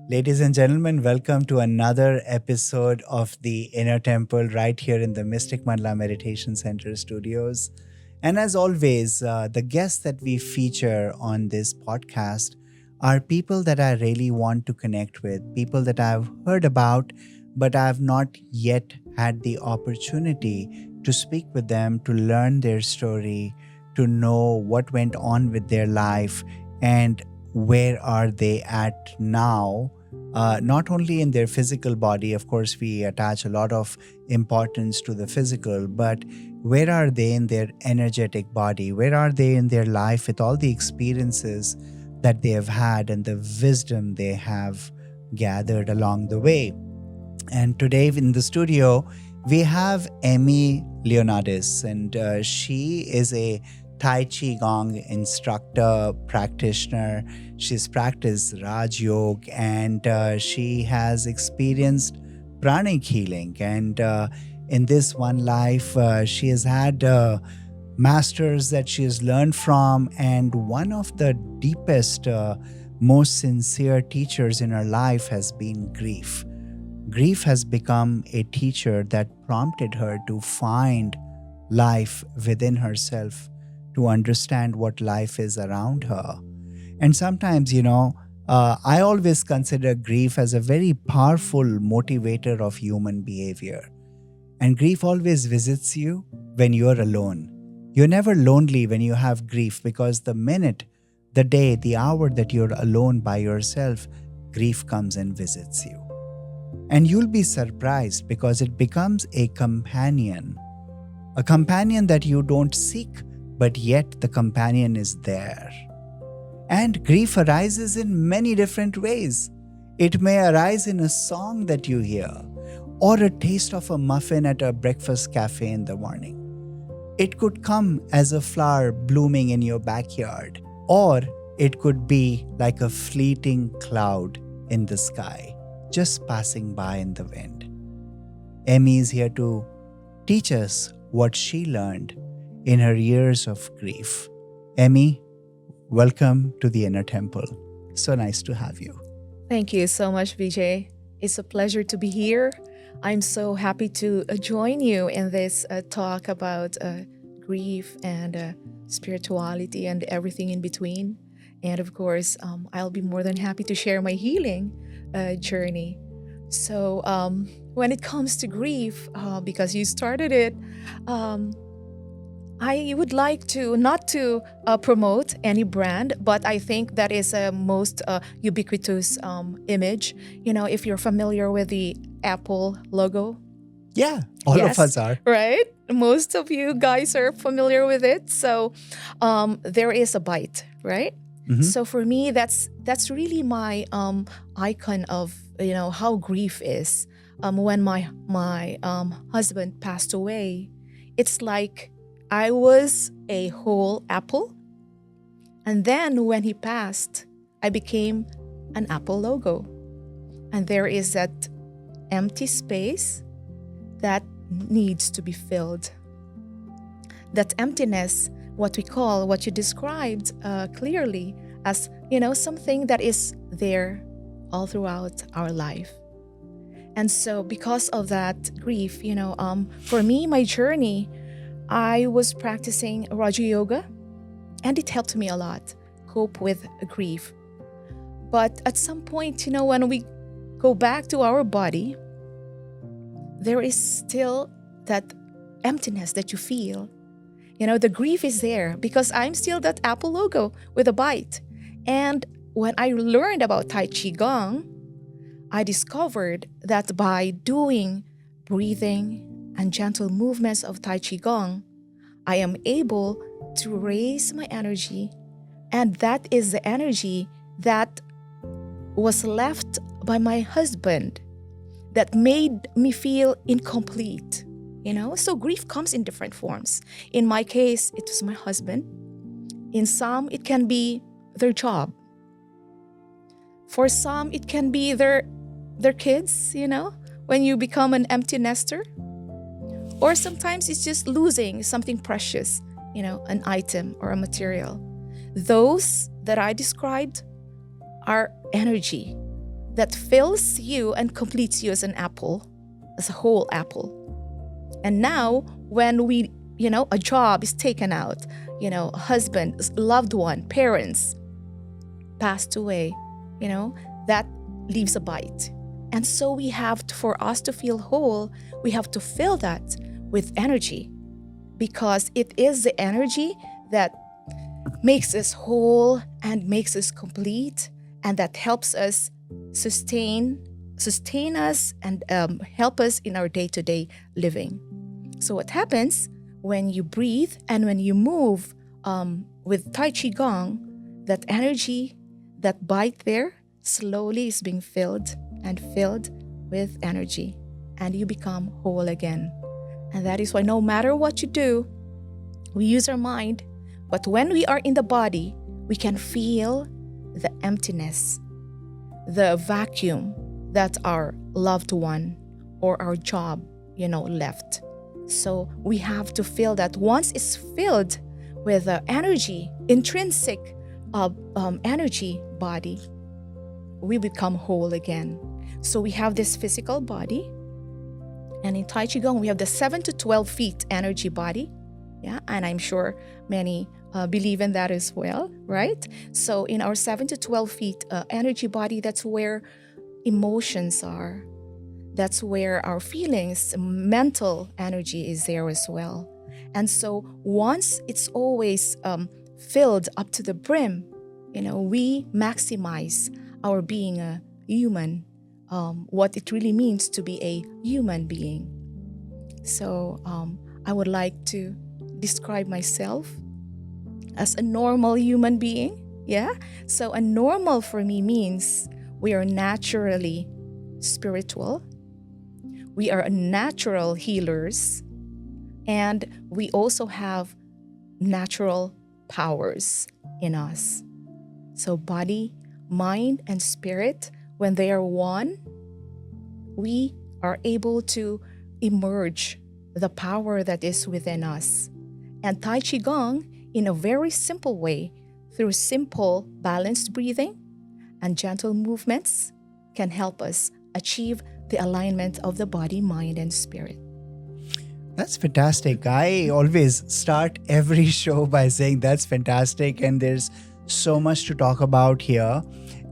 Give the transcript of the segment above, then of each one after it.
Ladies and gentlemen, welcome to another episode of the Inner Temple right here in the Mystic Mandala Meditation Center studios. And as always, the guests that we feature on this podcast are people that I really want to connect with, people that I've heard about, but I've not yet had the opportunity to speak with them, to learn their story, to know what went on with their life, and where are they at now. Not only in their physical body, of course, we attach a lot of importance to the physical, but where are they in their energetic body? Where are they in their life with all the experiences that they have had and the wisdom they have gathered along the way? And today in the studio, we have Emmy Leonidas, and she is a Tai Chi Gung instructor, practitioner. She's practiced Raj Yoga, and she has experienced pranic healing. And in this one life, she has had masters that she has learned from, and one of the deepest, most sincere teachers in her life has been grief. Grief has become a teacher that prompted her to find life within herself, to understand what life is around her. And sometimes, I always consider grief as a very powerful motivator of human behavior. And grief always visits you when you're alone. You're never lonely when you have grief, because the minute, the day, the hour that you're alone by yourself, grief comes and visits you. And you'll be surprised because it becomes a companion that you don't seek, but yet the companion is there. And grief arises in many different ways. It may arise in a song that you hear, or a taste of a muffin at a breakfast cafe in the morning. It could come as a flower blooming in your backyard, or it could be like a fleeting cloud in the sky, just passing by in the wind. Emmy is here to teach us what she learned in her years of grief. Emmy, welcome to the Inner Temple. So nice to have you. Thank you so much, Vijay. It's a pleasure to be here. I'm so happy to join you in this talk about grief and spirituality and everything in between. And of course, I'll be more than happy to share my healing journey. So when it comes to grief, because you started it, I would like to not to promote any brand, but I think that is a most ubiquitous image. If you're familiar with the Apple logo. Yeah, all Yes, of us are. right? Most of you guys are familiar with it. So there is a bite, right? Mhm. So for me, that's really my icon of how grief is. When my husband passed away, it's like I was a whole apple, and then when he passed, I became an Apple logo, and there is that empty space that needs to be filled. That emptiness, what you described clearly as, something that is there all throughout our life. And so because of that grief, for me, my journey, I was practicing Raja Yoga, and it helped me a lot cope with grief. But at some point, when we go back to our body, there is still that emptiness that you feel. The grief is there because I'm still that Apple logo with a bite. And when I learned about Tai Chi Gung, I discovered that by doing breathing and gentle movements of Tai Chi Gung, I am able to raise my energy. And that is the energy that was left by my husband that made me feel incomplete. So grief comes in different forms. In my case, it was my husband. In some, it can be their job. For some, it can be their kids, when you become an empty nester. Or sometimes it's just losing something precious, an item or a material. Those that I described are energy that fills you and completes you as an apple, as a whole apple. And now, when a job is taken out, a husband, loved one, parents passed away, that leaves a bite. And so we have to, for us to feel whole, we have to fill that with energy, because it is the energy that makes us whole and makes us complete, and that helps us sustain us and help us in our day-to-day living. So what happens when you breathe and when you move with Tai Chi Gung, that energy, that bite there, slowly is being filled and filled with energy, and you become whole again. And that is why no matter what you do, we use our mind, but when we are in the body, we can feel the emptiness, the vacuum that our loved one or our job, left. So we have to feel that. Once it's filled with the energy, intrinsic energy body, we become whole again. So we have this physical body, and in Tai Chi Gung we have the 7 to 12 feet energy body. Yeah, and I'm sure many believe in that as well, right? So in our 7 to 12 feet energy body, that's where emotions are. That's where our feelings, mental energy is there as well. And so once it's always filled up to the brim, we maximize our being a human, what it really means to be a human being. So I would like to describe myself as a normal human being. Yeah. So a normal for me means we are naturally spiritual. We are natural healers. And we also have natural powers in us. So body, mind, and spirit, when they are one, we are able to emerge the power that is within us. And Tai Chi Gung, in a very simple way, through simple balanced breathing and gentle movements, can help us achieve the alignment of the body, mind, and spirit. That's fantastic. I always start every show by saying that's fantastic, and there's so much to talk about here.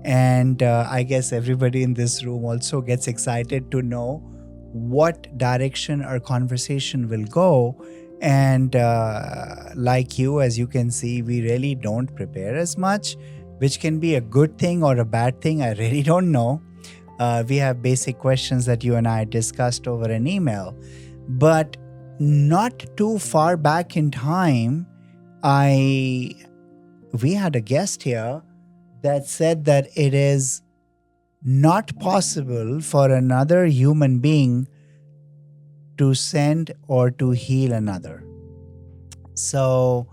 And I guess everybody in this room also gets excited to know what direction our conversation will go. And like you, as you can see, we really don't prepare as much, which can be a good thing or a bad thing. I really don't know. We have basic questions that you and I discussed over an email. But not too far back in time, we had a guest here that said that it is not possible for another human being to send or to heal another. So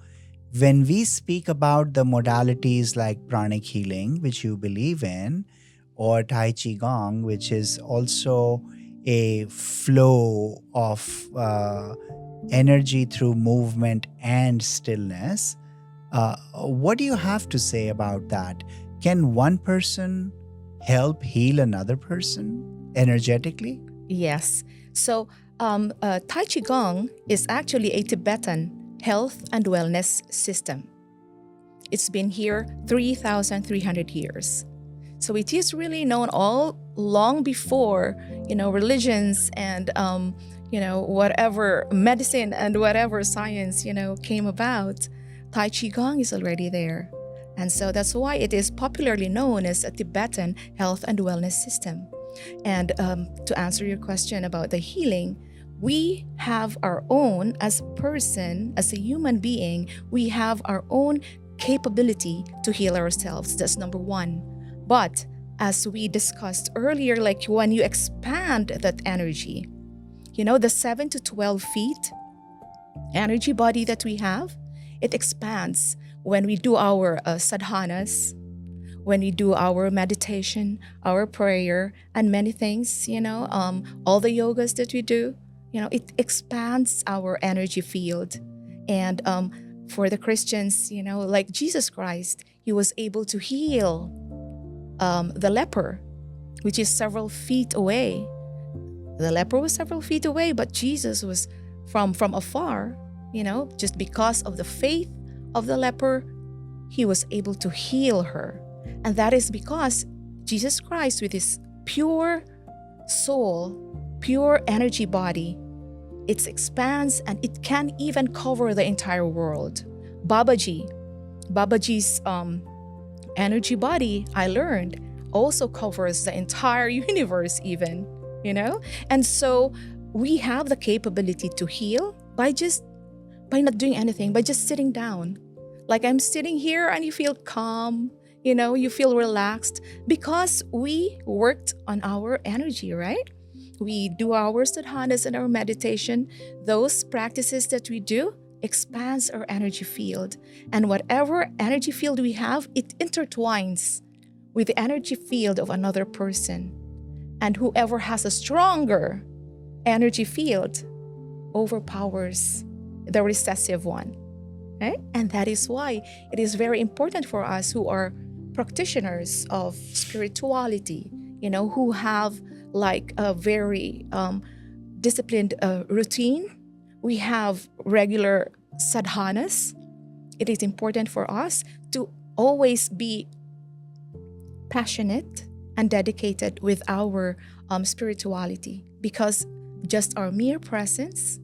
when we speak about the modalities like pranic healing, which you believe in, or Tai Chi Gung, which is also a flow of energy through movement and stillness, what do you have to say about that? Can one person help heal another person energetically? Yes. So Tai Chi Gung is actually a Tibetan health and wellness system. It's been here 3,300 years. So it is really known all long before, religions and, whatever medicine and whatever science, came about. Tai Chi Gung is already there. And so that's why it is popularly known as a Tibetan health and wellness system. And to answer your question about the healing, we have our own, as a person, as a human being, we have our own capability to heal ourselves. That's number one. But as we discussed earlier, like when you expand that energy, the 7 to 12 feet energy body that we have, it expands when we do our sadhanas, when we do our meditation, our prayer, and many things, all the yogas that we do, it expands our energy field. And for the Christians, like Jesus Christ, he was able to heal the leper which is several feet away. The leper was several feet away, but Jesus was from afar, just because of the faith of the leper, he was able to heal her. And that is because Jesus Christ, with his pure soul, pure energy body, it expands and it can even cover the entire world. Babaji's energy body, I learned, also covers the entire universe even, And so we have the capability to heal by not doing anything, by just sitting down. Like I'm sitting here and you feel calm, you feel relaxed because we worked on our energy, right? We do our sadhanas and our meditation. Those practices that we do expands our energy field. And whatever energy field we have, it intertwines with the energy field of another person. And whoever has a stronger energy field overpowers the recessive one. Right? And that is why it is very important for us who are practitioners of spirituality, who have like a very disciplined routine. We have regular sadhanas. It is important for us to always be passionate and dedicated with our spirituality, because just our mere presence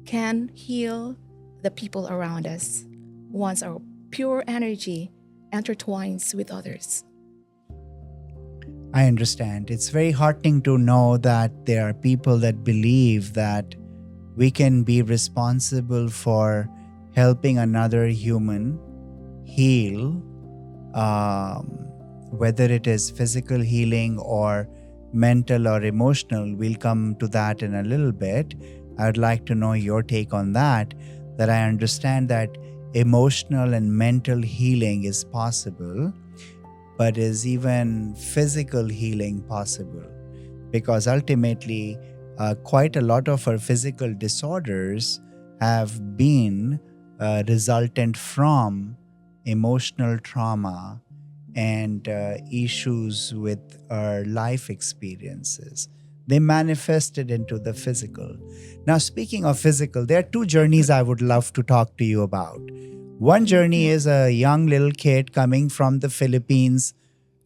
can heal the people around us once our pure energy intertwines with others. I understand. It's very heartening to know that there are people that believe that we can be responsible for helping another human heal, whether it is physical healing or mental or emotional. We'll come to that in a little bit. I'd like to know your take on that I understand that emotional and mental healing is possible, but is even physical healing possible? Because ultimately, quite a lot of our physical disorders have been resultant from emotional trauma and issues with our life experiences. They manifested into the physical. Now, speaking of physical, there are two journeys I would love to talk to you about. One journey is a young little kid coming from the Philippines,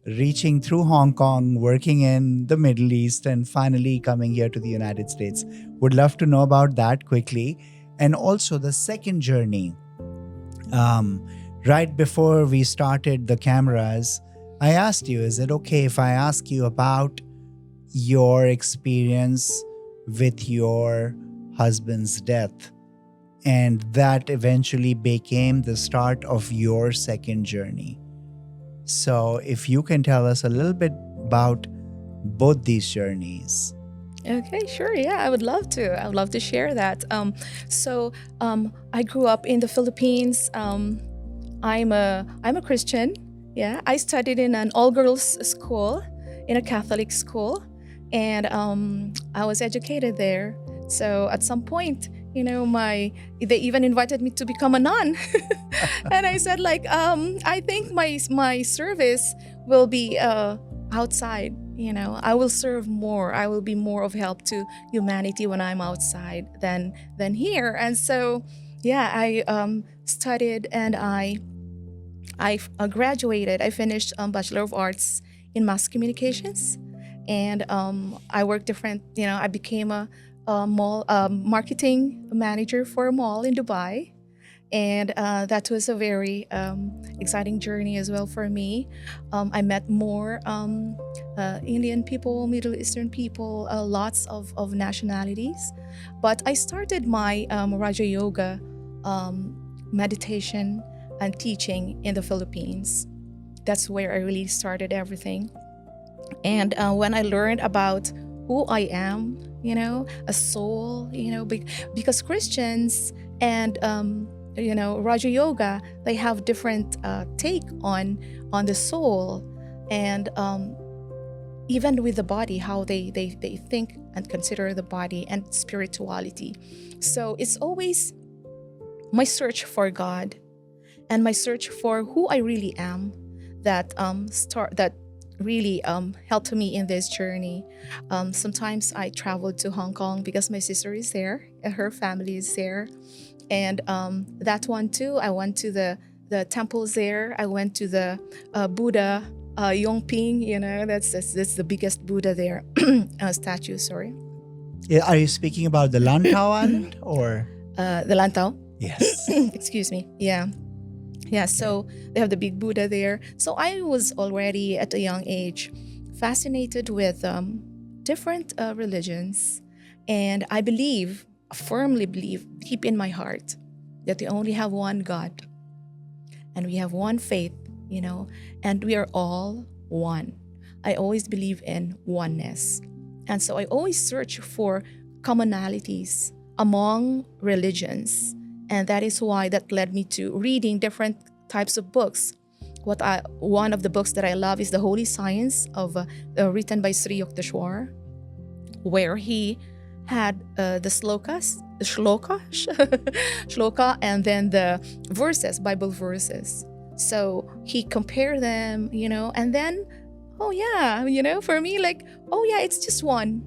reaching through Hong Kong, working in the Middle East, and finally coming here to the United States. Would love to know about that quickly. And also the second journey. Right before we started the cameras, I asked you, is it okay if I ask you about your experience with your husband's death? And that eventually became the start of your second journey. So if you can tell us a little bit about both these journeys. Okay, sure. Yeah, I would love to. I would love to share that. I grew up in the Philippines. I'm a Christian. Yeah, I studied in an all-girls school, in a Catholic school, and I was educated there. So at some point, they even invited me to become a nun, and I said I think my service will be outside. I will serve more. I will be more of help to humanity when I'm outside than here. And so, yeah, I studied and I graduated. I finished Bachelor of Arts in Mass Communications, and I worked different. I became a mall marketing manager for a mall in Dubai. And that was a very exciting journey as well for me. I met more Indian people, Middle Eastern people, lots of nationalities. But I started my Raja Yoga meditation and teaching in the Philippines. That's where I really started everything. And when I learned about who I am, a soul, because Christians and Raja Yoga, they have different take on the soul, and even with the body, how they think and consider the body and spirituality. So it's always my search for God and my search for who I really am that really helped me in this journey. Sometimes I traveled to Hong Kong because my sister is there, and her family is there, and that one too. I went to the temples there. I went to the Buddha Yongping. That's the biggest Buddha there, statue. Sorry, Are you speaking about the Lantau Island or? the Lantau. Yes. Excuse me. Yeah. Yeah, so they have the big Buddha there. So I was already at a young age fascinated with different religions. And I firmly believe, deep in my heart, that we only have one God and we have one faith, and we are all one. I always believe in oneness. And so I always search for commonalities among religions. And that is why that led me to reading different types of books. One of the books that I love is The Holy Science written by Sri Yukteswar, where he had the shloka, and then the verses, Bible verses. So he compared them, and then, for me, it's just one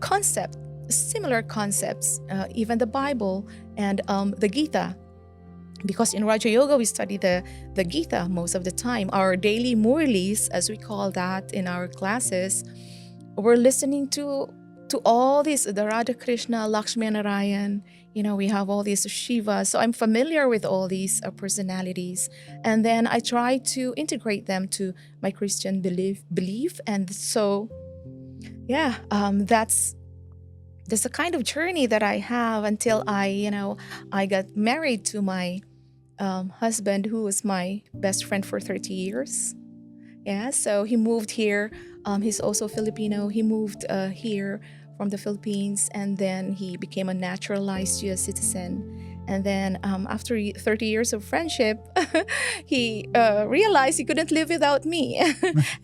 concept, similar concepts, even the Bible and the Gita. Because in Raja Yoga, we study the Gita most of the time. Our daily murlis, as we call that in our classes, we're listening to all these, the Radha Krishna, Lakshmi Narayan, we have all these Shiva. So I'm familiar with all these personalities. And then I try to integrate them to my Christian belief. And so, that's the kind of journey that I have until I got married to my husband, who was my best friend for 30 years. Yeah, so he moved here. He's also Filipino. He moved here from the Philippines, and then he became a naturalized U.S. citizen. And then after 30 years of friendship, he realized he couldn't live without me.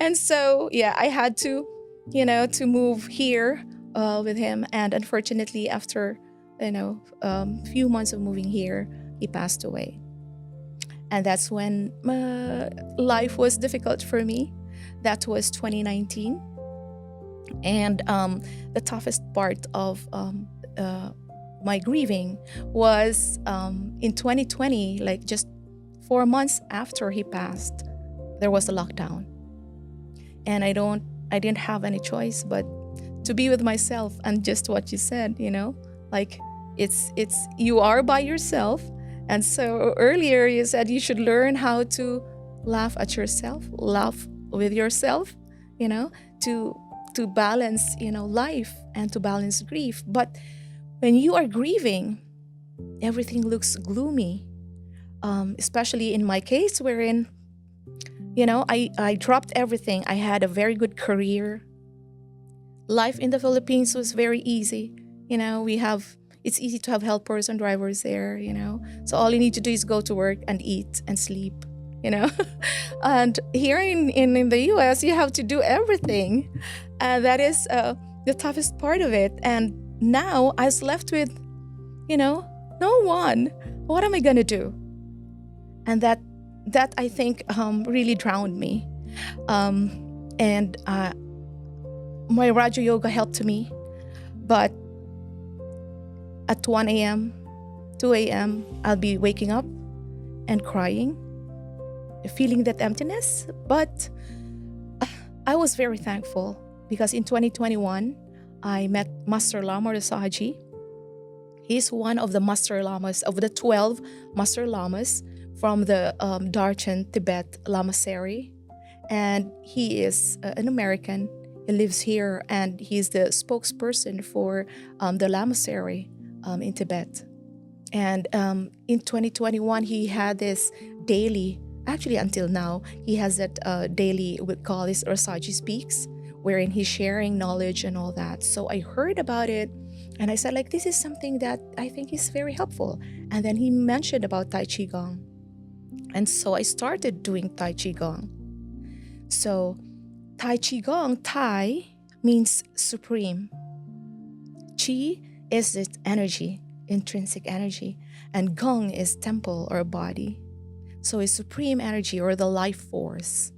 And so, I had to, to move here with him. And unfortunately, after, few months of moving here, he passed away. And that's when life was difficult for me. That was 2019. And the toughest part of my grieving was in 2020, like just 4 months after he passed, there was a lockdown. And I didn't have any choice but to be with myself. And just what you said, like it's you are by yourself. And so earlier you said you should learn how to laugh at yourself, laugh with yourself, to balance, life and to balance grief. But when you are grieving, everything looks gloomy, especially in my case, wherein, I dropped everything. I had a very good career. Life in the Philippines was very easy. It's easy to have helpers and drivers there, So all you need to do is go to work and eat and sleep, And here in the US, you have to do everything. And that is the toughest part of it. And now I was left with, no one. What am I going to do? And that I think really drowned me. And my Raja Yoga helped me. But at 1 a.m., 2 a.m., I'll be waking up and crying, feeling that emptiness. But I was very thankful because in 2021, I met Master Lama Rasaji. He's one of the Master Lamas, of the 12 Master Lamas from the Darchen, Tibet Lamasery. And he is an American. He lives here and he's the spokesperson for the Lamasery in Tibet. And in 2021, he had this daily, actually until now, he has that daily, we call this Rasaji Speaks, wherein he's sharing knowledge and all that. So I heard about it and I said, this is something that I think is very helpful. And then he mentioned about Tai Chi Gung. And so I started doing Tai Chi Gung. So Tai Chi Gung, Tai means supreme. Chi is its energy, intrinsic energy. And Gung is temple or body. So it's supreme energy or the life force.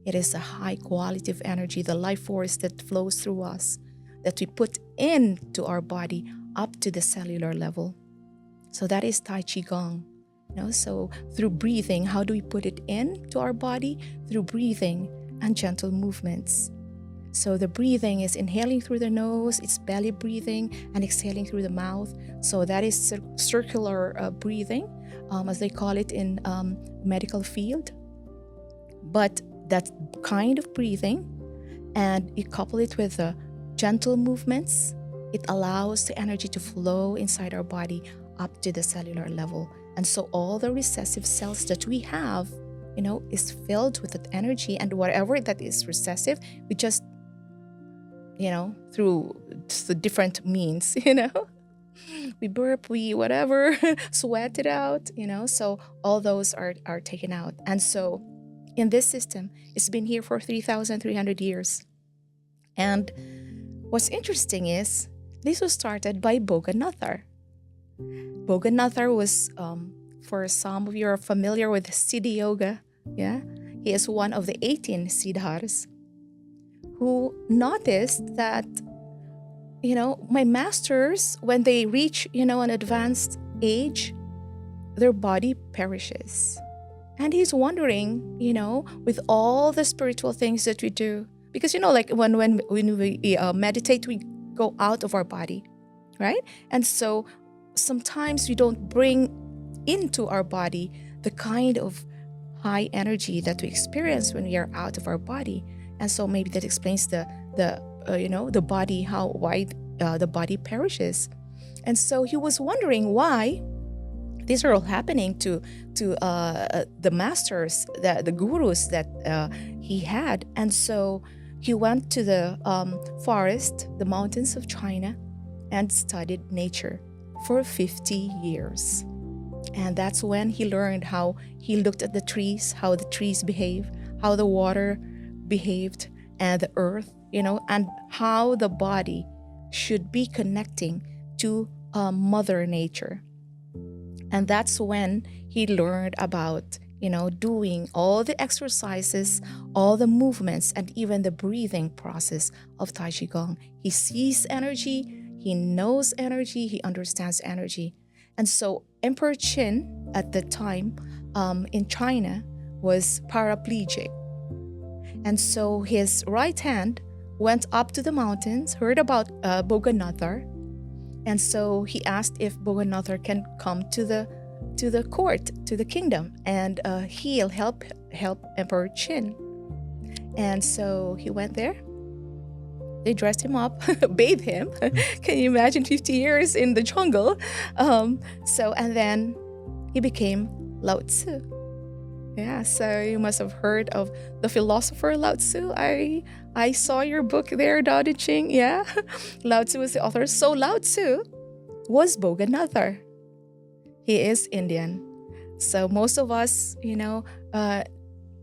It is a high quality of energy, the life force that flows through us, that we put into our body up to the cellular level. So that is Tai Chi Gung. So through breathing, how do we put it into our body? Through breathing and gentle movements. So the breathing is inhaling through the nose, it's belly breathing, and exhaling through the mouth. So that is circular breathing, as they call it in medical field. But that kind of breathing, and you couple it with gentle movements, it allows the energy to flow inside our body up to the cellular level. And so all the recessive cells that we have, is filled with that energy, and whatever that is recessive, we just, through the different means, we burp, we whatever, sweat it out, so all those are taken out. And so in this system, it's been here for 3,300 years. And what's interesting is this was started by Boganathar. Boganathar was, for some of you are familiar with Siddhi Yoga, yeah? He is one of the 18 Siddhas who noticed that, my masters, when they reach, an advanced age, their body perishes. And he's wondering, with all the spiritual things that we do, because, like when we meditate, we go out of our body, right? And so sometimes we don't bring into our body the kind of high energy that we experience when we are out of our body. And so maybe that explains the body, why the body perishes. And so he was wondering why these are all happening to the masters, the gurus that he had. And so he went to the forest, the mountains of China, and studied nature for 50 years. And that's when he learned how he looked at the trees, how the trees behave, how the water behaved, and the earth, and how the body should be connecting to Mother Nature. And that's when he learned about, doing all the exercises, all the movements, and even the breathing process of Tai Chi Gung. He sees energy, he knows energy, he understands energy. And so Emperor Qin at the time in China was paraplegic. And so his right hand went up to the mountains, heard about Boganathar, and so he asked if Boganathar can come to the court, to the kingdom, and he'll help Emperor Qin. And so he went there. They dressed him up, bathed him. Can you imagine 50 years in the jungle? And then he became Lao Tzu. Yeah, so you must have heard of the philosopher Lao Tzu. I saw your book there, Dao De Ching. Yeah, Lao Tzu was the author. So Lao Tzu was Boganathar. He is Indian. So most of us,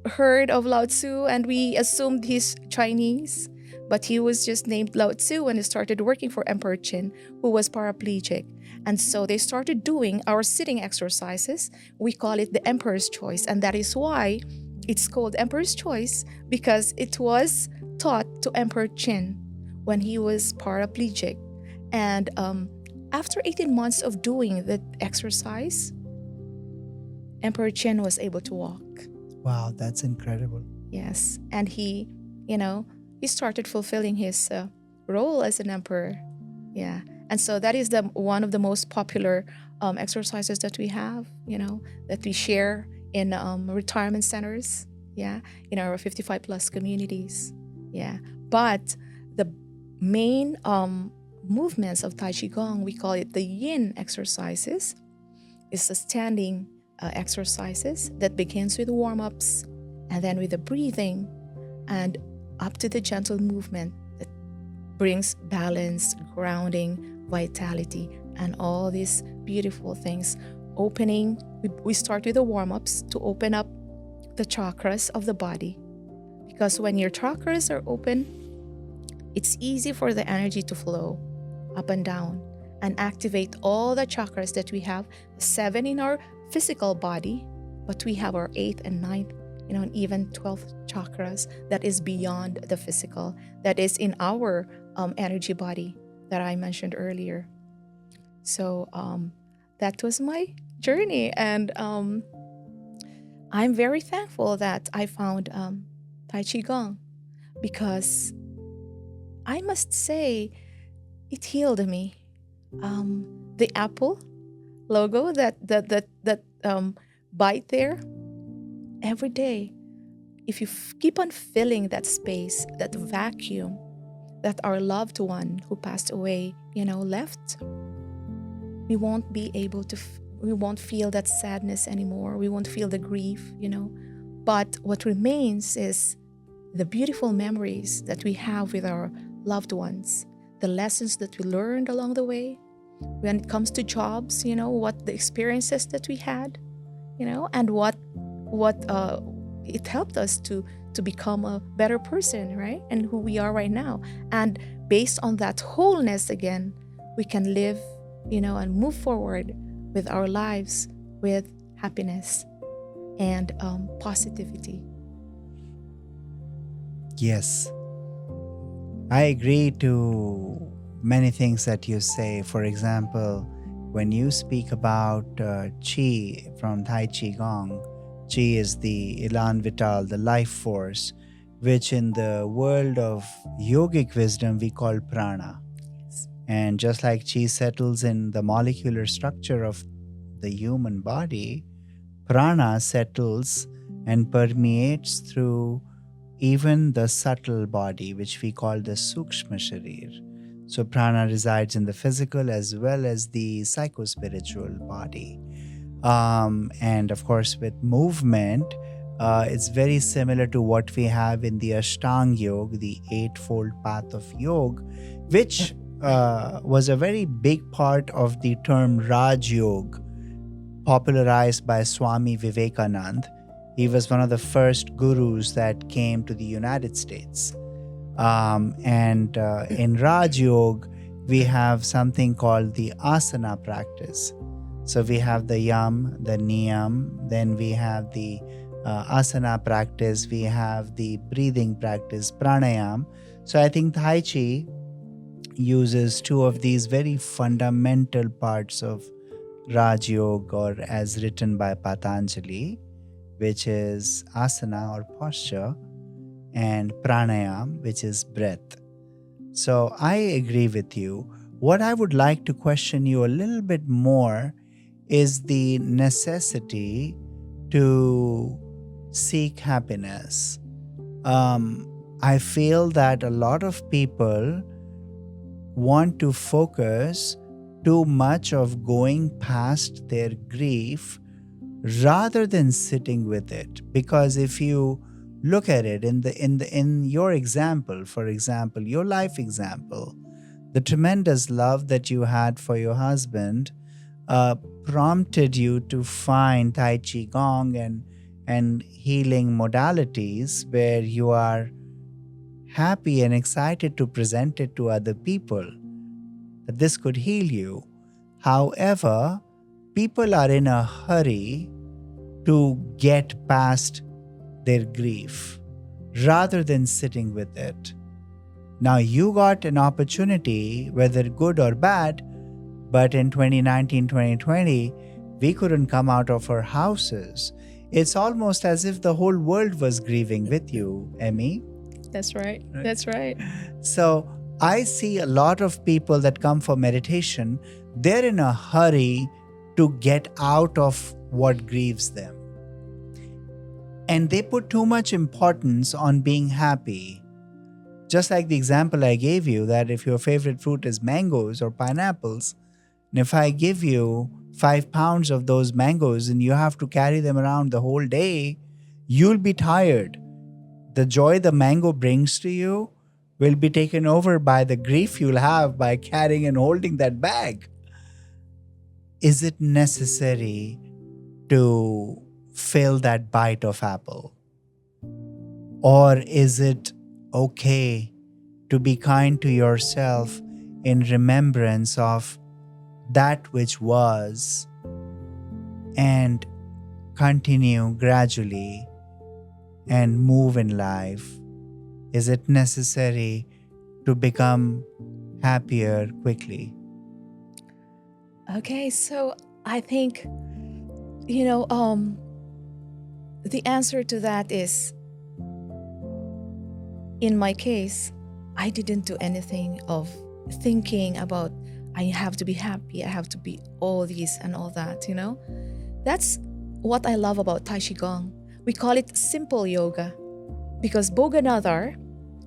heard of Lao Tzu and we assumed he's Chinese. But he was just named Lao Tzu when he started working for Emperor Qin, who was paraplegic. And so they started doing our sitting exercises. We call it the Emperor's Choice. And that is why it's called Emperor's Choice, because it was taught to Emperor Qin when he was paraplegic. And after 18 months of doing the exercise, Emperor Qin was able to walk. Wow, that's incredible. Yes. And he started fulfilling his role as an emperor. Yeah. And so that is one of the most popular exercises that we have, that we share in retirement centers. Yeah. In our 55 plus communities. Yeah. But the main movements of Tai Chi Gung, we call it the yin exercises, is the standing exercises that begins with warm-ups and then with the breathing and up to the gentle movement that brings balance, grounding, vitality, and all these beautiful things. Opening, we start with the warm-ups to open up the chakras of the body. Because when your chakras are open, it's easy for the energy to flow up and down and activate all the chakras that we have, 7 in our physical body, but we have our 8th and 9th and even 12 chakras that is beyond the physical, that is in our energy body that I mentioned earlier. So that was my journey, and I'm very thankful that I found Tai Chi Gung, because I must say it healed me. The apple logo, that bite there, every day, if you keep on filling that space, that vacuum that our loved one who passed away, left, we won't be able to we won't feel that sadness anymore. We won't feel the grief. But what remains is the beautiful memories that we have with our loved ones, the lessons that we learned along the way. When it comes to jobs, what the experiences that we had, and what it helped us to become a better person, right? And who we are right now. And based on that wholeness again, we can live, and move forward with our lives with happiness and positivity. Yes, I agree to many things that you say. For example, when you speak about Chi from Tai Chi Gung, Chi is the Elan Vital, the life force, which in the world of yogic wisdom we call prana. Yes. And just like Chi settles in the molecular structure of the human body, prana settles and permeates through even the subtle body, which we call the Sukshma Sharir. So, prana resides in the physical as well as the psychospiritual body. And of course, with movement, it's very similar to what we have in the Ashtanga Yoga, the Eightfold Path of Yoga, which was a very big part of the term Raj Yoga, popularized by Swami Vivekananda. He was one of the first gurus that came to the United States. And in Raj Yoga, we have something called the asana practice. So we have the yam, the niyam, then we have the asana practice, we have the breathing practice, pranayam. So I think Tai Chi uses two of these very fundamental parts of Raj Yoga, or as written by Patanjali, which is asana or posture, and pranayam, which is breath. So I agree with you. What I would like to question you a little bit more is the necessity to seek happiness. I feel that a lot of people want to focus too much of going past their grief rather than sitting with it. Because if you look at it in your example, for example, your life example, the tremendous love that you had for your husband prompted you to find Tai Chi Gong and healing modalities where you are happy and excited to present it to other people, that this could heal you. However, people are in a hurry to get past their grief rather than sitting with it. Now, you got an opportunity, whether good or bad, but in 2019, 2020, we couldn't come out of our houses. It's almost as if the whole world was grieving with you, Emmy. That's right. That's right. So I see a lot of people that come for meditation, they're in a hurry to get out of what grieves them. And they put too much importance on being happy. Just like the example I gave you, that if your favorite fruit is mangoes or pineapples, and if I give you 5 pounds of those mangoes and you have to carry them around the whole day, you'll be tired. The joy the mango brings to you will be taken over by the grief you'll have by carrying and holding that bag. Is it necessary to fill that bite of apple? Or is it okay to be kind to yourself in remembrance of that which was and continue gradually and move in life? Is it necessary to become happier quickly? Okay, so I think, the answer to that is, in my case, I didn't do anything of thinking about I have to be happy, I have to be all this and all that. That's what I love about Tai Chi Gung. We call it simple yoga because Boganathar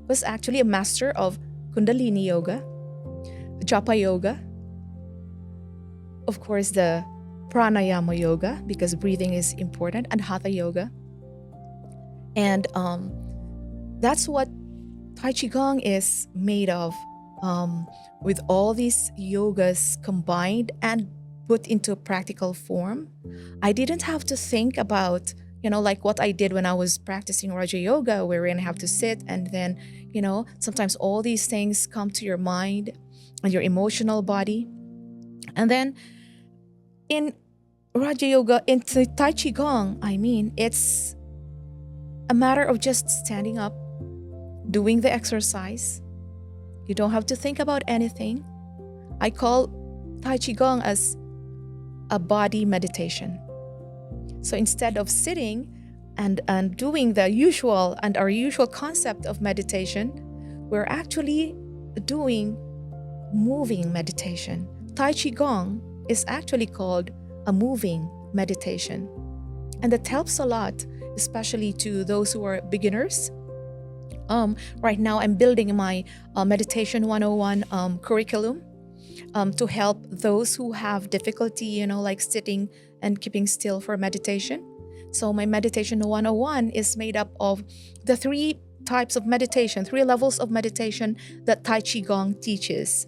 was actually a master of Kundalini yoga, Japa yoga, of course, the pranayama yoga, because breathing is important, and hatha yoga. And that's what Tai Chi Gung is made of, with all these yogas combined and put into practical form. I didn't have to think about, like what I did when I was practicing Raja Yoga, wherein I have to sit and then, sometimes all these things come to your mind and your emotional body. And then in Raja Yoga, in Tai Chi Gung, it's a matter of just standing up, doing the exercise. You don't have to think about anything. I call Tai Chi Gung as a body meditation. So instead of sitting and doing the usual and our usual concept of meditation, we're actually doing moving meditation. Tai Chi Gung is actually called a moving meditation. And that helps a lot, especially to those who are beginners. Right now, I'm building my Meditation 101 curriculum to help those who have difficulty, like sitting and keeping still for meditation. So my Meditation 101 is made up of the 3 types of meditation, 3 levels of meditation that Tai Chi Gung teaches.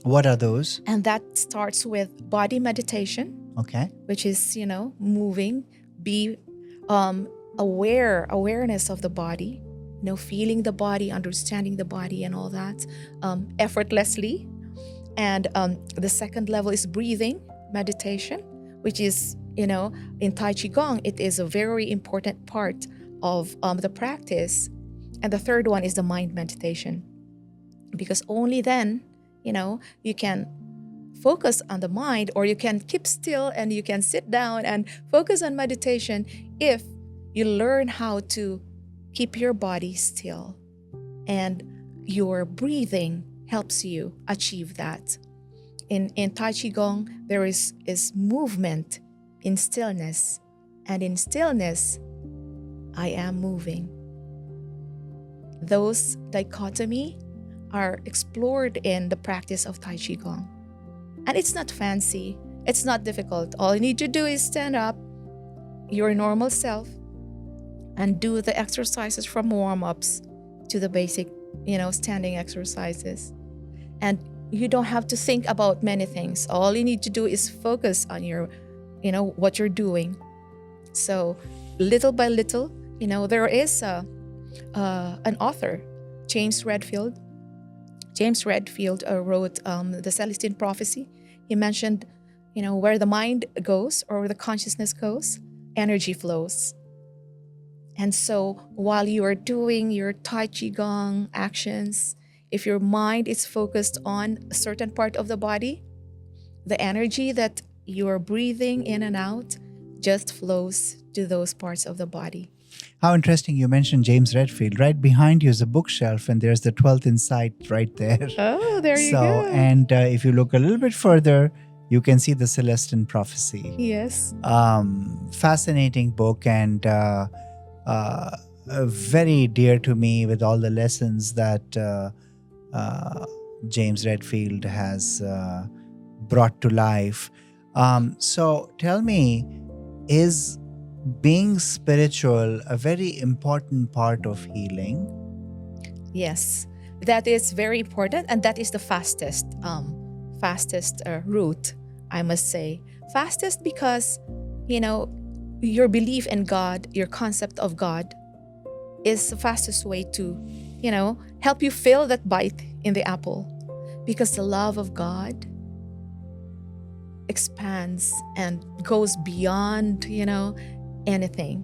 What are those? And that starts with body meditation, Okay. which is, moving, be awareness of the body, feeling the body, understanding the body and all that, effortlessly. And the second level is breathing meditation, which is, in Tai Chi Gung, it is a very important part of the practice. And the third one is the mind meditation, because only then, you can focus on the mind, or you can keep still and you can sit down and focus on meditation if you learn how to keep your body still. And your breathing helps you achieve that. In Tai Chi Gung, there is movement in stillness. And in stillness, I am moving. Those dichotomy are explored in the practice of Tai Chi Gung. And it's not fancy. It's not difficult. All you need to do is stand up, your normal self, and do the exercises from warm-ups to the basic, standing exercises. And you don't have to think about many things. All you need to do is focus on your, what you're doing. So little by little, there is an author, James Redfield. James Redfield wrote the Celestine Prophecy. He mentioned, where the mind goes or where the consciousness goes, energy flows. And so while you are doing your Tai Chi Gung actions, if your mind is focused on a certain part of the body, the energy that you are breathing in and out just flows to those parts of the body. How interesting you mentioned James Redfield. Right behind you is a bookshelf, and there's the 12th Insight right there. Oh, there you go. And if you look a little bit further, you can see the Celestine Prophecy. Yes. Fascinating book, and very dear to me with all the lessons that James Redfield has brought to life. So tell me, is being spiritual a very important part of healing? Yes, that is very important, and that is the fastest route, I must say. Fastest because, your belief in God, your concept of God is the fastest way to, help you feel that bite in the apple, because the love of God expands and goes beyond, anything.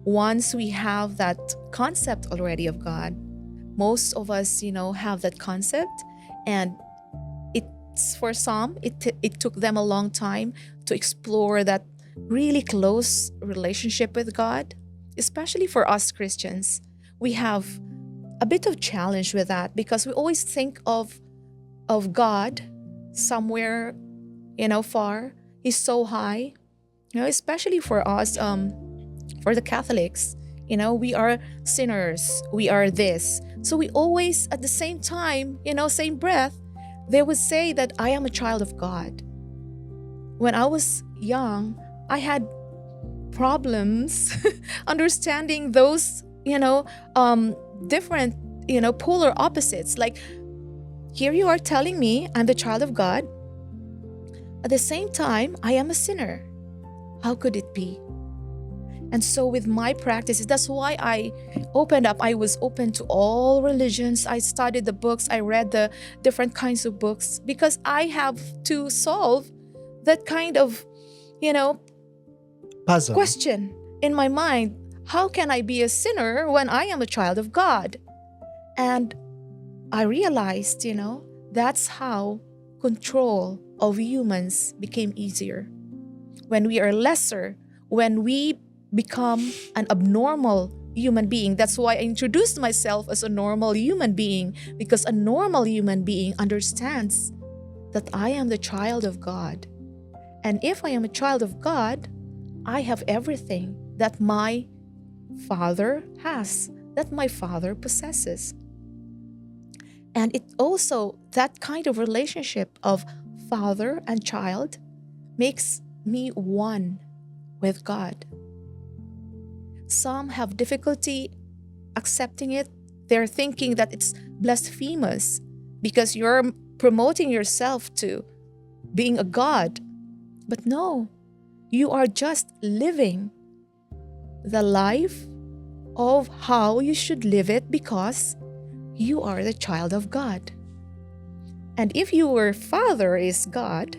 once we have that concept already of God, most of us, have that concept, and it's for some, it took them a long time to explore that really close relationship with God. Especially for us Christians, we have a bit of challenge with that because we always think of God somewhere, far. He's so high, especially for us, for the Catholics. We are sinners, we are this. So we always, at the same time, same breath, they would say that I am a child of God. When I was young, I had problems understanding those, different, polar opposites. Like, here you are telling me I'm the child of God. At the same time, I am a sinner. How could it be? And so with my practices, that's why I opened up. I was open to all religions. I studied the books. I read the different kinds of books because I have to solve that kind of, Puzzle. question in my mind. How can I be a sinner when I am a child of God? And I realized, that's how control of humans became easier. When we are lesser, when we become an abnormal human being. That's why I introduced myself as a normal human being, because a normal human being understands that I am the child of God. And if I am a child of God, I have everything that my Father has, that my Father possesses. And it also, that kind of relationship of father and child makes me one with God. Some have difficulty accepting it. They're thinking that it's blasphemous because you're promoting yourself to being a God. But no, you are just living the life of how you should live it because you are the child of God. And if your father is God,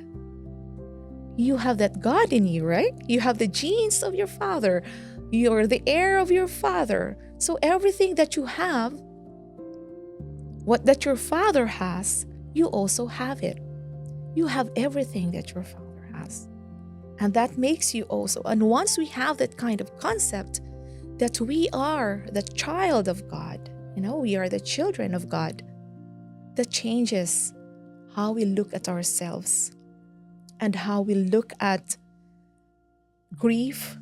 you have that God in you, right? You have the genes of your father. You're the heir of your father. So everything that you have, what that your father has, you also have it. You have everything that your father has. And that makes you also, and once we have that kind of concept that we are the child of God, we are the children of God, that changes how we look at ourselves and how we look at grief,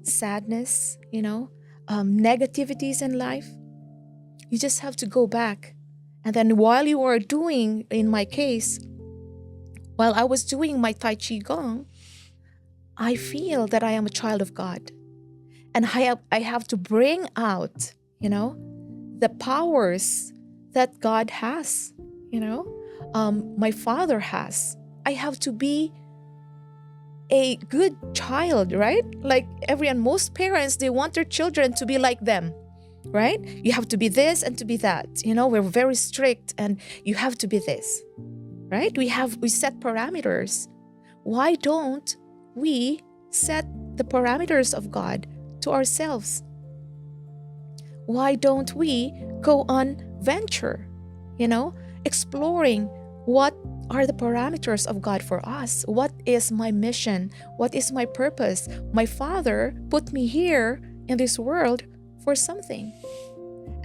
sadness, negativities in life. You just have to go back. And then while you are doing, in my case, while I was doing my Tai Chi Gung, I feel that I am a child of God. And I have to bring out, the powers that God has, my Father has. I have to be a good child, right? Like most parents, they want their children to be like them, right? You have to be this and to be that. We're very strict and you have to be this, right? We set parameters. Why don't we set the parameters of God to ourselves? Why don't we go on venture, exploring what are the parameters of God for us? What is my mission? What is my purpose? My Father put me here in this world for something.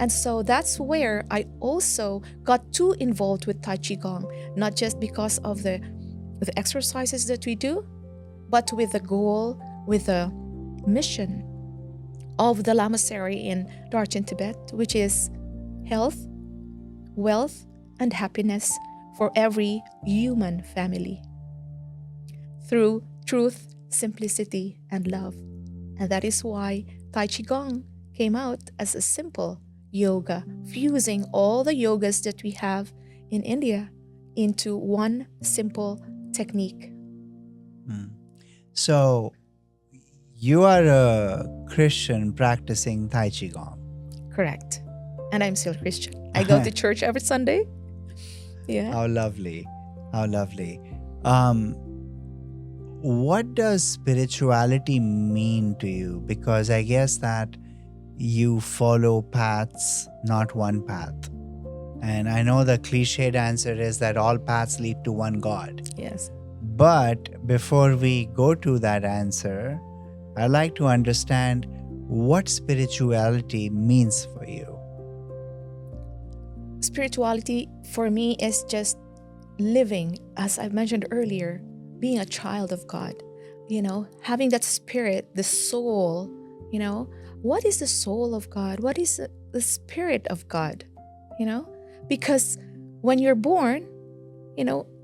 And so that's where I also got too involved with Tai Chi Gung, not just because of the exercises that we do, but with the goal, with the mission of the Lamasery in Darchen, Tibet, which is health, wealth, and happiness for every human family through truth, simplicity, and love. And that is why Tai Chi Gung came out as a simple yoga, fusing all the yogas that we have in India into one simple technique. So, you are a Christian practicing Tai Chi Gung. Correct. And I'm still Christian. I go to church every Sunday. Yeah. How lovely. How lovely. what does spirituality mean to you? Because I guess that you follow paths, not one path. And I know the cliched answer is that all paths lead to one God. Yes. But before we go to that answer, I'd like to understand what spirituality means for you. Spirituality for me is just living, as I mentioned earlier, being a child of God, having that spirit, the soul, what is the soul of God? What is the spirit of God? Because when you're born,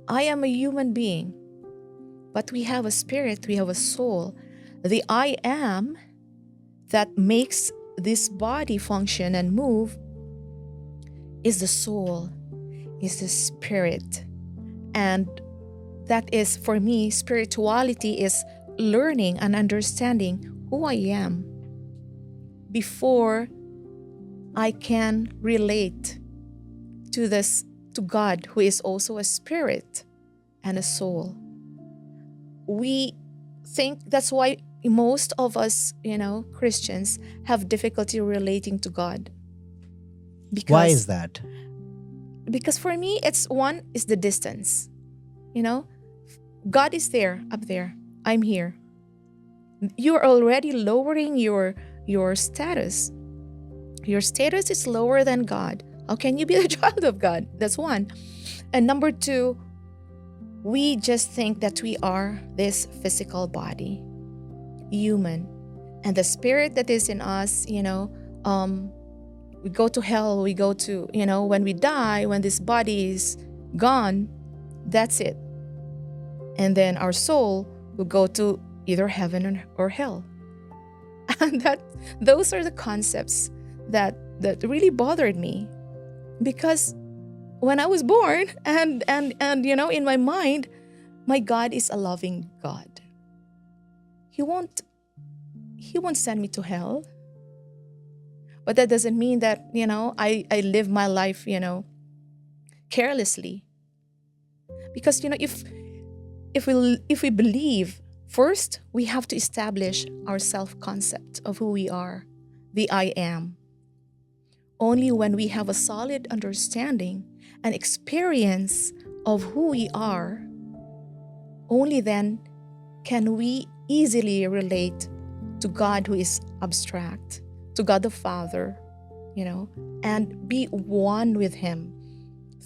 I am a human being, but we have a spirit, we have a soul. The I am that makes this body function and move is the soul, is the spirit. And that is, for me, spirituality is learning and understanding who I am before I can relate to God, who is also a spirit and a soul. We think that's why most of us, Christians, have difficulty relating to God. Why is that? Because for me, it's one is the distance. God is there, up there. I'm here. You're already lowering your status. Your status is lower than God. How can you be a child of God? That's one. And number two, we just think that we are this physical body, human. And the spirit that is in us, we go to hell, we go to, when we die, when this body is gone, that's it. And then our soul will go to either heaven or hell. And those are the concepts that really bothered me. Because when I was born and in my mind, my God is a loving God. He won't send me to hell. But that doesn't mean that, I live my life, carelessly. Because, if we believe, first, we have to establish our self-concept of who we are, the I am. Only when we have a solid understanding and experience of who we are, only then can we easily relate to God who is abstract, to God the Father, and be one with Him.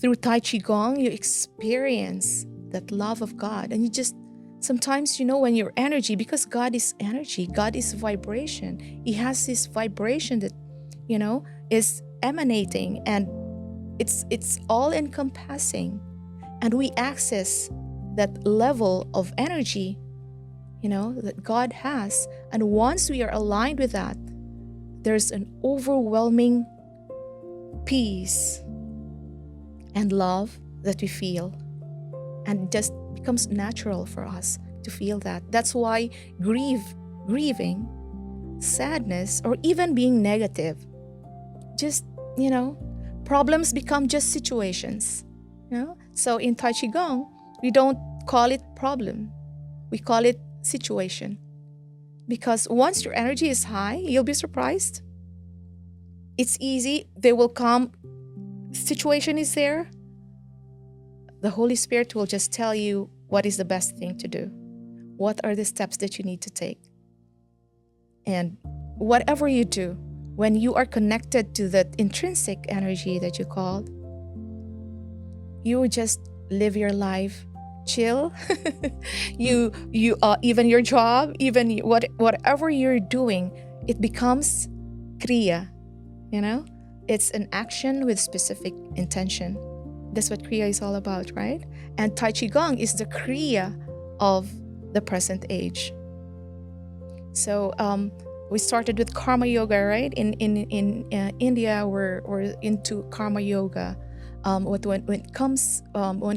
Through Tai Chi Gung, you experience that love of God. And you just, sometimes, when your energy, because God is energy, God is vibration. He has this vibration that, is emanating, and it's all encompassing. And we access that level of energy, that God has. And once we are aligned with that, there's an overwhelming peace and love that we feel. And it just becomes natural for us to feel that. That's why grieving, sadness, or even being negative, just, problems become just situations. So in Tai Chi Gung, we don't call it problem. We call it situation. Because once your energy is high, you'll be surprised. It's easy. They will come. Situation is there. The Holy Spirit will just tell you what is the best thing to do. What are the steps that you need to take? And whatever you do, when you are connected to that intrinsic energy that you called, you will just live your life, chill. you even your job, even whatever you're doing, it becomes kriya. It's an action with specific intention. That's what kriya is all about, right? And Tai Chi Gung is the kriya of the present age. So we started with karma yoga, right? In India, we're into karma yoga. When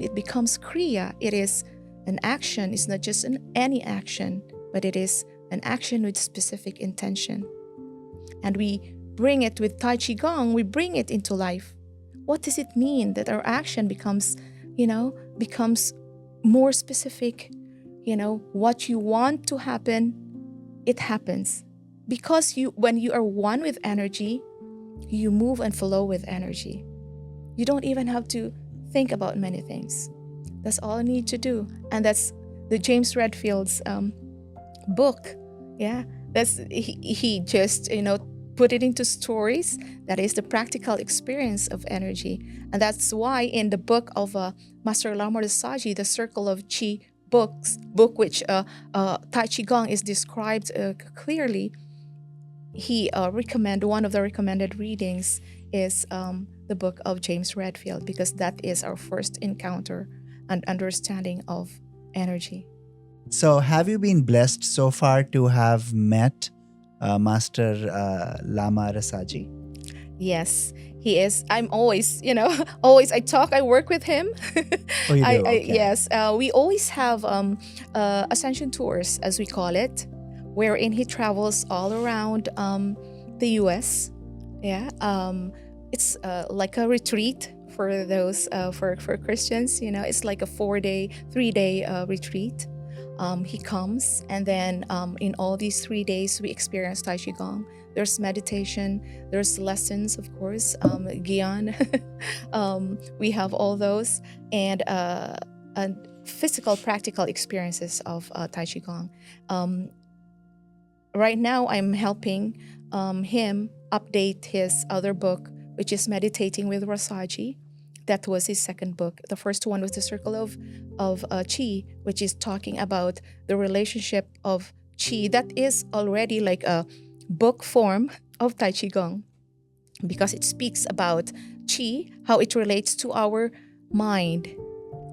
it becomes kriya, it is an action. It's not just any action, but it is an action with specific intention. And we bring it with Tai Chi Gung. We bring it into life. What does it mean that our action becomes more specific, What you want to happen, it happens. Because when you are one with energy, you move and flow with energy. You don't even have to think about many things. That's all you need to do. And that's the James Redfield's book. Yeah, he just put it into stories. That is the practical experience of energy, and that's why in the book of Master Lamar Saji, the Circle of Chi book which Tai Chi Gung is described clearly, he recommend one of the recommended readings is the book of James Redfield, because that is our first encounter and understanding of energy. So, have you been blessed so far to have met Master Lama Rasaji? Yes, he is. I'm always, always I work with him. Oh, you do? Okay. Yes, we always have ascension tours, as we call it, wherein he travels all around the U.S. Yeah, it's like a retreat for those for Christians. It's like a 3-day retreat. He comes, and then in all these 3 days, we experience Tai Chi Gung. There's meditation, there's lessons, of course, Gyan. We have all those, and physical, practical experiences of Tai Chi Gung. Right now, I'm helping him update his other book, which is Meditating with Rasaji. That was his second book. The first one was The Circle of Chi, which is talking about the relationship of Chi. That is already like a book form of Tai Chi Gung, because it speaks about Chi, how it relates to our mind,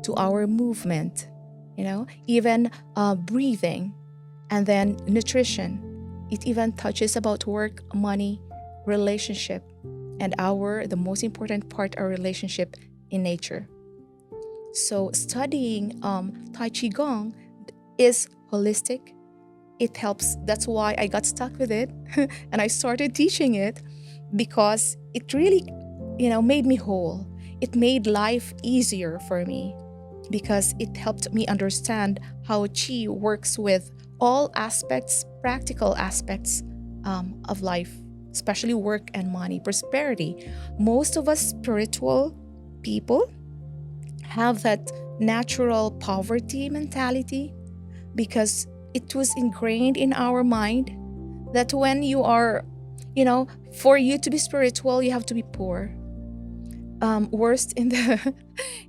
to our movement, even breathing, and then nutrition. It even touches about work, money, relationship, and the most important part, our relationship in nature. So studying Tai Chi Gung is holistic. It helps. That's why I got stuck with it and I started teaching it, because it really, made me whole. It made life easier for me, because it helped me understand how Chi works with all aspects, practical aspects of life, especially work and money, prosperity. Most of us spiritual people have that natural poverty mentality, because it was ingrained in our mind that when you are, for you to be spiritual, you have to be poor. Worst in the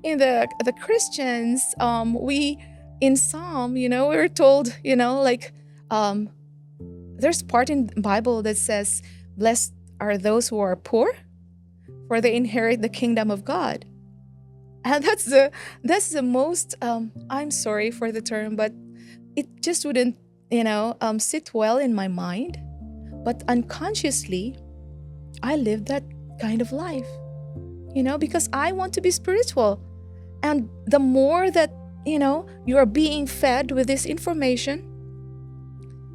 in the Christians, we in Psalm, we're told, there's part in the Bible that says, "Blessed are those who are poor, for they inherit the kingdom of God." And that's the most. I'm sorry for the term, but it just wouldn't, sit well in my mind. But unconsciously, I live that kind of life, because I want to be spiritual. And the more that, you are being fed with this information,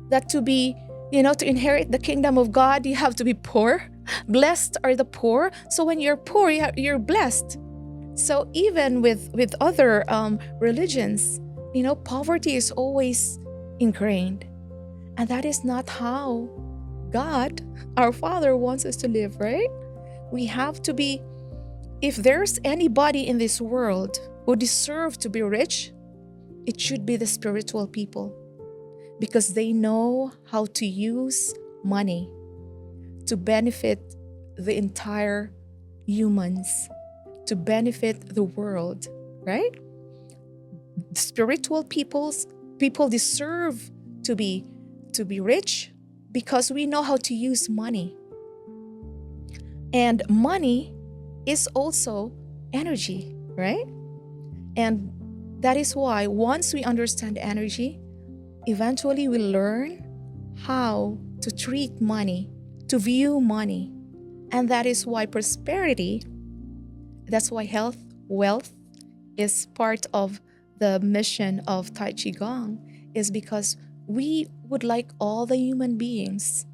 that to be, to inherit the kingdom of God, you have to be poor. Blessed are the poor. So when you're poor, you're blessed. So even with other religions, poverty is always ingrained. And that is not how God, our Father, wants us to live, right? We have to be, if there's anybody in this world who deserve to be rich, it should be the spiritual people, because they know how to use money to benefit the entire humans, to benefit the world, right? Spiritual people deserve to be rich, because we know how to use money. And money is also energy, right? And that is why once we understand energy, eventually we learn how to treat money, to view money. And that is why prosperity, that's why health, wealth is part of the mission of Tai Chi Gung, is because we would like all the human beings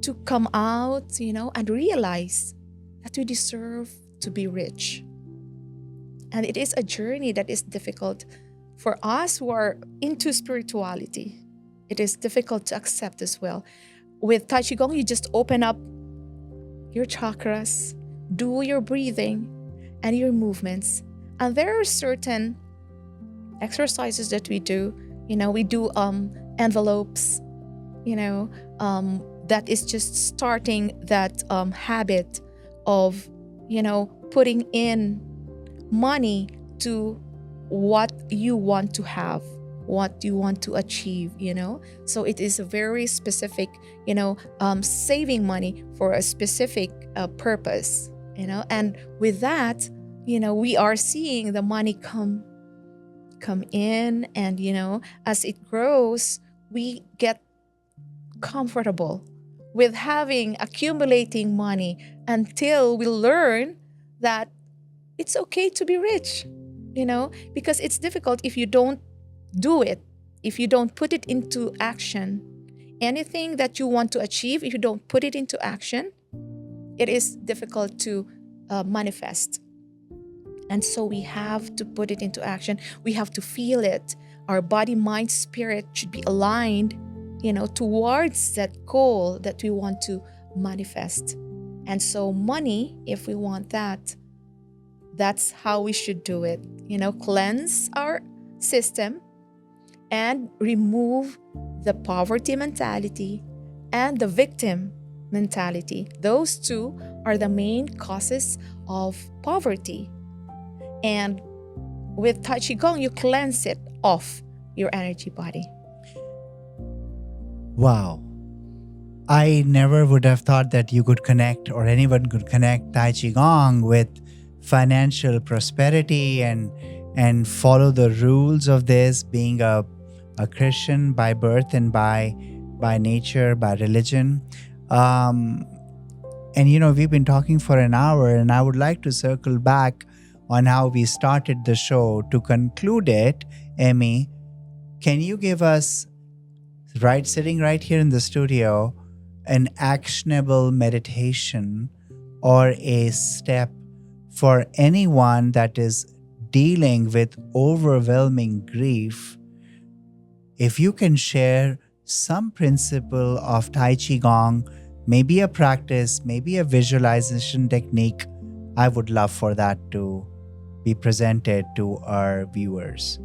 to come out, and realize that we deserve to be rich. And it is a journey that is difficult for us who are into spirituality, it is difficult to accept as well. With Tai Chi Gung, you just open up your chakras, do your breathing and your movements. And there are certain exercises that we do. We do envelopes, that is just starting that habit of, putting in money to what you want to have, what you want to achieve, So it is a very specific, saving money for a specific purpose, And with that, we are seeing the money come in, and as it grows, we get comfortable with accumulating money until we learn that it's okay to be rich, because it's difficult if you don't do it, if you don't put it into action. Anything that you want to achieve, if you don't put it into action, it is difficult to manifest. And so we have to put it into action. We have to feel it. Our body, mind, spirit should be aligned, towards that goal that we want to manifest. And so money, if we want that, that's how we should do it. Cleanse our system and remove the poverty mentality and the victim mentality. Those two are the main causes of poverty. And with Tai Chi Gung, you cleanse it off your energy body. Wow. I never would have thought that you could connect, or anyone could connect, Tai Chi Gung with financial prosperity and follow the rules of this, being a Christian by birth and by nature, by religion. And we've been talking for an hour, and I would like to circle back on how we started the show. To conclude it, Emmy, can you give us, sitting right here in the studio, an actionable meditation or a step for anyone that is dealing with overwhelming grief? If you can share some principle of Tai Chi Gung, maybe a practice, maybe a visualization technique, I would love for that to be presented to our viewers.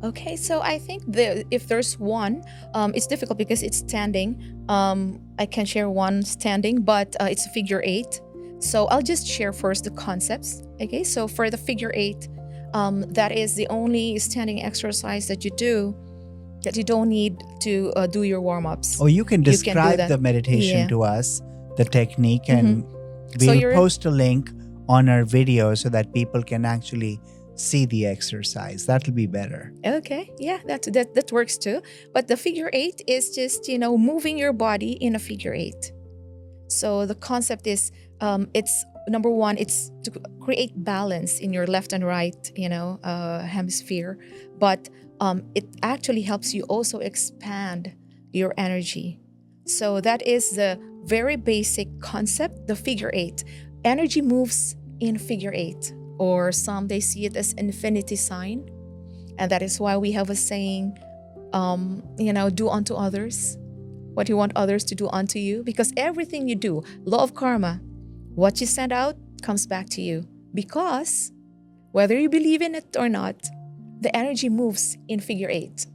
Okay, so I think if there's one, it's difficult because it's standing. I can share one standing, but it's a figure 8. So I'll just share first the concepts. Okay, so for the figure 8, that is the only standing exercise that you do, that you don't need to do your warm-ups. Oh, you can describe that. the meditation to us, the technique, and So we'll post a link on our video so that people can actually see the exercise. That'll be better. Okay, yeah, that works too. But the figure 8 is just, moving your body in a figure 8. So the concept is, it's number one, it's to create balance in your left and right, hemisphere. But it actually helps you also expand your energy. So that is the very basic concept, the figure 8. Energy moves in figure 8, or some they see it as infinity sign. And that is why we have a saying, do unto others what you want others to do unto you. Because everything you do, law of karma, what you send out comes back to you. Because whether you believe in it or not, the energy moves in figure 8.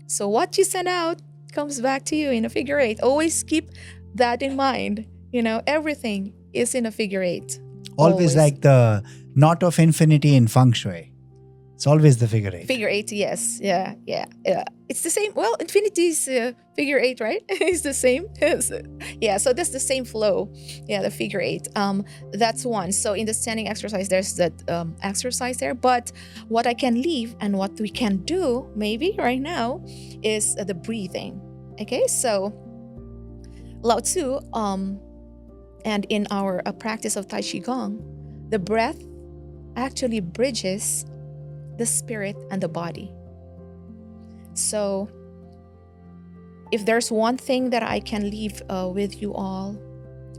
So what you send out comes back to you in a figure 8. Always keep that in mind. Everything is in a figure 8. Always like the knot of infinity in feng shui. It's always the figure 8. Figure 8, yes. Yeah. It's the same. Well, infinity is figure 8, right? It's the same. Yeah, so that's the same flow. Yeah, the figure 8. That's one. So in the standing exercise, there's that exercise there. But what I can leave and what we can do maybe right now is the breathing. Okay, so Lao Tzu, and in our practice of Tai Chi Gung, the breath actually bridges the spirit and the body. So if there's one thing that I can leave with you all,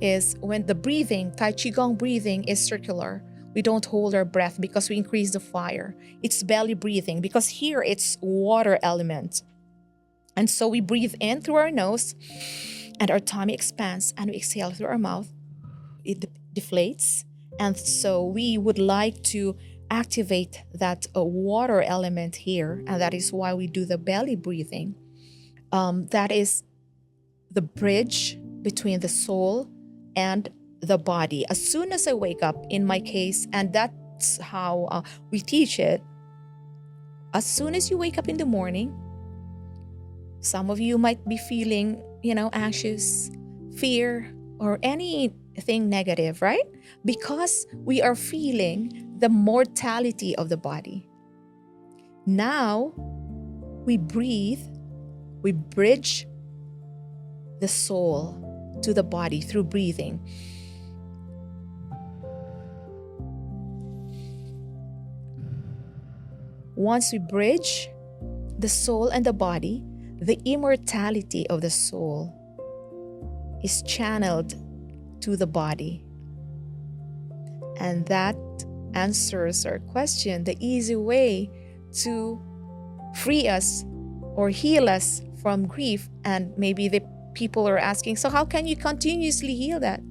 is when the breathing, Tai Chi Gung breathing, is circular. We don't hold our breath because we increase the fire. It's belly breathing because here it's water element. And so we breathe in through our nose and our tummy expands, and we exhale through our mouth. It deflates. And so we would like to activate that water element here. And that is why we do the belly breathing. That is the bridge between the soul and the body. As soon as I wake up, in my case, and that's how we teach it, as soon as you wake up in the morning, some of you might be feeling, anxious, fear, or anything negative, right? Because we are feeling the mortality of the body. Now, we breathe, we bridge the soul to the body through breathing. Once we bridge the soul and the body, the immortality of the soul is channeled to the body. And that answers our question, the easy way to free us or heal us from grief. And maybe the people are asking, so how can you continuously heal that?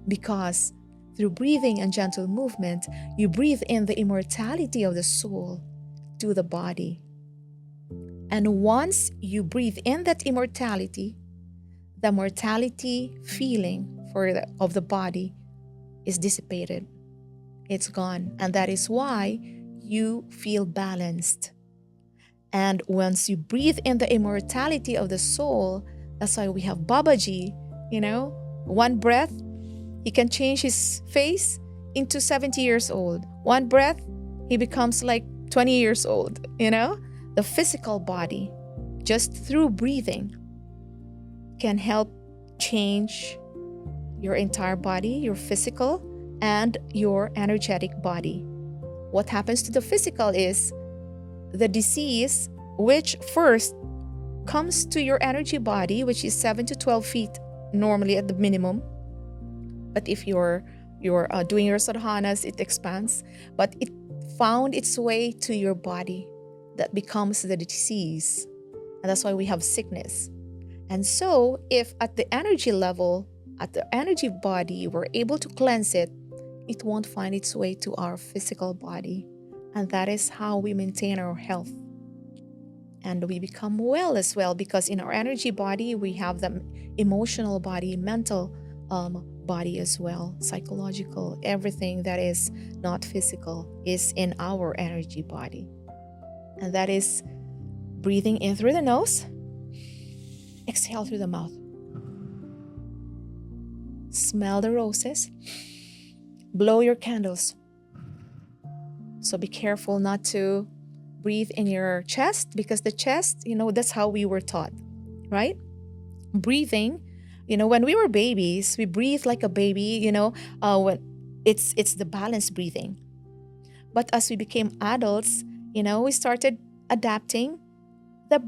Because through breathing and gentle movement, you breathe in the immortality of the soul to the body. And once you breathe in that immortality, the mortality feeling of the body is dissipated. It's gone. And that is why you feel balanced. And once you breathe in the immortality of the soul, that's why we have Babaji, one breath, he can change his face into 70 years old. One breath, he becomes like 20 years old, The physical body, just through breathing, can help change your entire body, your physical and your energetic body. What happens to the physical is the disease, which first comes to your energy body, which is 7 to 12 feet normally at the minimum. But if you're doing your sadhanas, it expands. But it found its way to your body. That becomes the disease. And that's why we have sickness. And so if at the energy level, at the energy body, we're able to cleanse it, it won't find its way to our physical body. And that is how we maintain our health. And we become well as well, because in our energy body, we have the emotional body, mental body as well, psychological. Everything that is not physical is in our energy body. And that is breathing in through the nose, exhale through the mouth. Smell the roses, blow your candles. So be careful not to breathe in your chest, because the chest, that's how we were taught, right? Breathing, when we were babies, we breathe like a baby, when it's the balanced breathing. But as we became adults, we started adapting the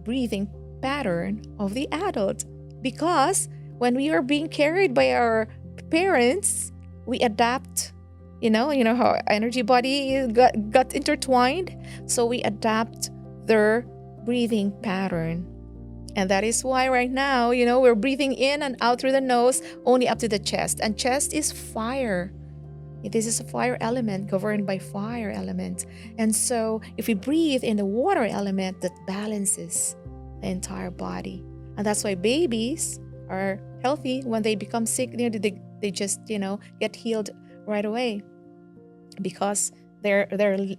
breathing pattern of the adult. Because when we are being carried by our parents, we adapt, how energy body got intertwined. So we adapt their breathing pattern. And that is why right now, we're breathing in and out through the nose, only up to the chest. And chest is fire. This is a fire element, governed by fire element. And so if we breathe in the water element, that balances the entire body. And that's why babies are healthy. When they become sick, they just, get healed right away, because they're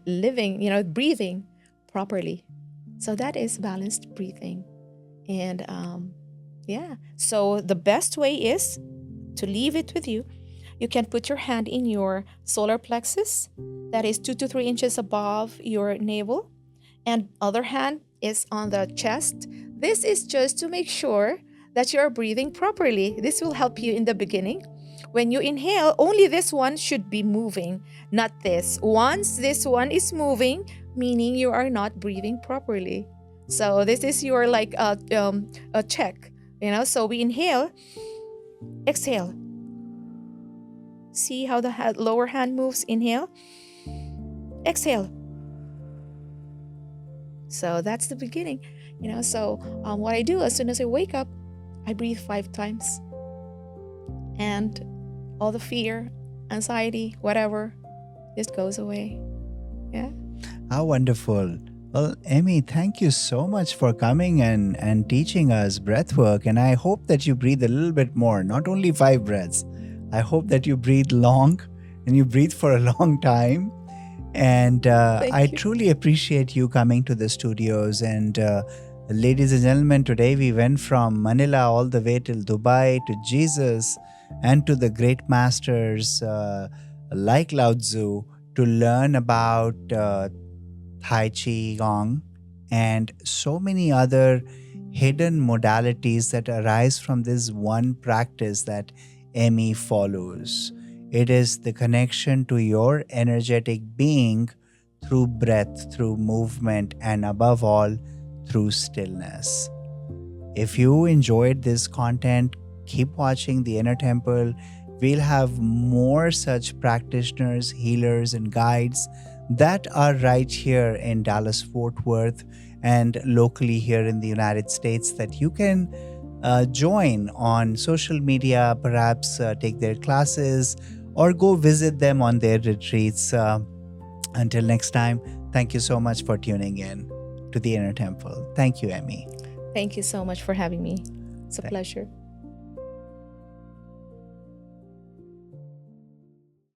living, breathing properly. So that is balanced breathing. And so the best way is to leave it with you. You can put your hand in your solar plexus, that is 2 to 3 inches above your navel, and other hand is on the chest. This is just to make sure that you are breathing properly. This will help you in the beginning. When you inhale, only this one should be moving, not this. Once this one is moving, meaning you are not breathing properly. So this is your a check, So we inhale, exhale. See how the lower hand moves? Inhale, exhale. So that's the beginning, So what I do as soon as I wake up, I breathe 5 times, and all the fear, anxiety, whatever, just goes away. Yeah. How wonderful. Well, Emmy, thank you so much for coming and teaching us breath work. And I hope that you breathe a little bit more, not only 5 breaths. I hope that you breathe long and you breathe for a long time. And I Thank you. truly appreciate you coming to the studios. And ladies and gentlemen, today we went from Manila all the way till Dubai to Jesus and to the great masters like Lao Tzu to learn about Tai Chi Gung and so many other hidden modalities that arise from this one practice that Emmy follows. It is the connection to your energetic being through breath, through movement, and above all, through stillness. If you enjoyed this content, keep watching The Inner Temple. We'll have more such practitioners, healers, and guides that are right here in Dallas, Fort Worth, and locally here in the United States that you can join on social media, perhaps take their classes or go visit them on their retreats. Until next time, thank you so much for tuning in to The Inner Temple. Thank you, Emmy. Thank you so much for having me. It's a pleasure.